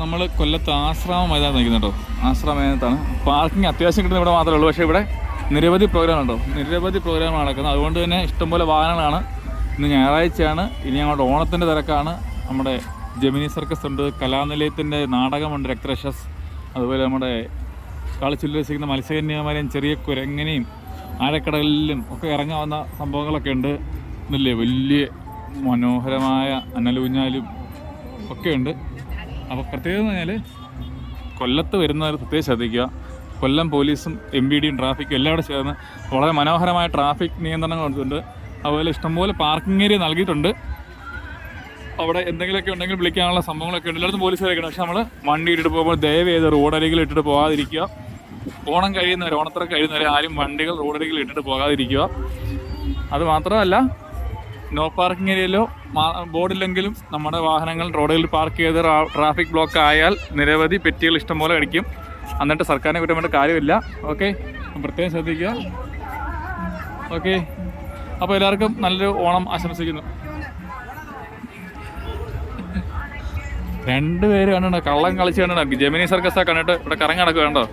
നമ്മൾ കൊല്ലത്ത് ആശ്രാമം മൈതാനം നിൽക്കുന്നു കേട്ടോ. ആശ്രാമ മൈതാനത്താണ്. പാർക്കിംഗ് അത്യാവശ്യം കിട്ടുന്ന ഇവിടെ മാത്രമേ ഉള്ളൂ. പക്ഷേ ഇവിടെ നിരവധി പ്രോഗ്രാം ഉണ്ടോ, നിരവധി പ്രോഗ്രാം നടക്കുന്നത്. അതുകൊണ്ട് തന്നെ ഇഷ്ടംപോലെ വാഹനങ്ങളാണ്. ഇന്ന് ഞായറാഴ്ചയാണ്. ഇനി അങ്ങോട്ട് ഓണത്തിൻ്റെ തിരക്കാണ്. നമ്മുടെ ജെമിനി സർക്കസ് ഉണ്ട്, കലാനിലയത്തിൻ്റെ നാടകമുണ്ട്, രക്തരക്ഷസ്. അതുപോലെ നമ്മുടെ കളിച്ചുല്ലസിക്കുന്ന മത്സ്യകന്യമാരെയും ചെറിയ കുരങ്ങനെയും ആഴക്കടലിലും ഒക്കെ ഇറങ്ങാവുന്ന സംഭവങ്ങളൊക്കെ ഉണ്ട്. ഇന്നല്ലേ വലിയ മനോഹരമായ അനലൂഞ്ഞാലും ഒക്കെ ഉണ്ട്. അപ്പോൾ പ്രത്യേകത എന്ന് പറഞ്ഞാൽ കൊല്ലത്ത് വരുന്നവർ പ്രത്യേകം ശ്രദ്ധിക്കുക. കൊല്ലം പോലീസും MVDയും ട്രാഫിക്കും എല്ലാം കൂടെ ചേർന്ന് വളരെ മനോഹരമായ ട്രാഫിക് നിയന്ത്രണങ്ങൾ ഉണ്ട്. അതുപോലെ ഇഷ്ടംപോലെ പാർക്കിംഗ് ഏരിയ നൽകിയിട്ടുണ്ട്. അവിടെ എന്തെങ്കിലുമൊക്കെ ഉണ്ടെങ്കിൽ വിളിക്കാനുള്ള സംഭവങ്ങളൊക്കെ ഉണ്ട്. എല്ലായിടത്തും പോലീസുകാരൊക്കെയാണ്. പക്ഷെ നമ്മൾ വണ്ടി ഇട്ടിട്ട് പോകുമ്പോൾ ദയവേത് റോഡരികിൽ ഇട്ടിട്ട് പോകാതിരിക്കുക. ഓണം കഴിയുന്നവരെ, ഓണത്തിറ കഴിയുന്നവരെ ആരും വണ്ടികൾ റോഡരികിൽ ഇട്ടിട്ട് പോകാതിരിക്കുക. അതുമാത്രമല്ല, നോ പാർക്കിംഗ് ഏരിയയിലോ ബോർഡില്ലെങ്കിലും നമ്മുടെ വാഹനങ്ങൾ റോഡുകളിൽ പാർക്ക് ചെയ്ത് ട്രാഫിക് ബ്ലോക്ക് ആയാൽ നിരവധി പെറ്റികൾ ഇഷ്ടംപോലെ അടിക്കും. എന്നിട്ട് സർക്കാരിനെ കുറ്റം വേണ്ട കാര്യമില്ല. ഓക്കെ, പ്രത്യേകം ശ്രദ്ധിക്കുക. ഓക്കെ, അപ്പോൾ എല്ലാവർക്കും നല്ലൊരു ഓണം ആശംസിക്കുന്നു. രണ്ടുപേര് കണ്ടോ, കള്ളം കളിച്ച് കണ്ടോ, ജെമിനി സർക്കസാ കണ്ടിട്ട് ഇവിടെ കറങ്ങി നടക്കുക കണ്ടോ.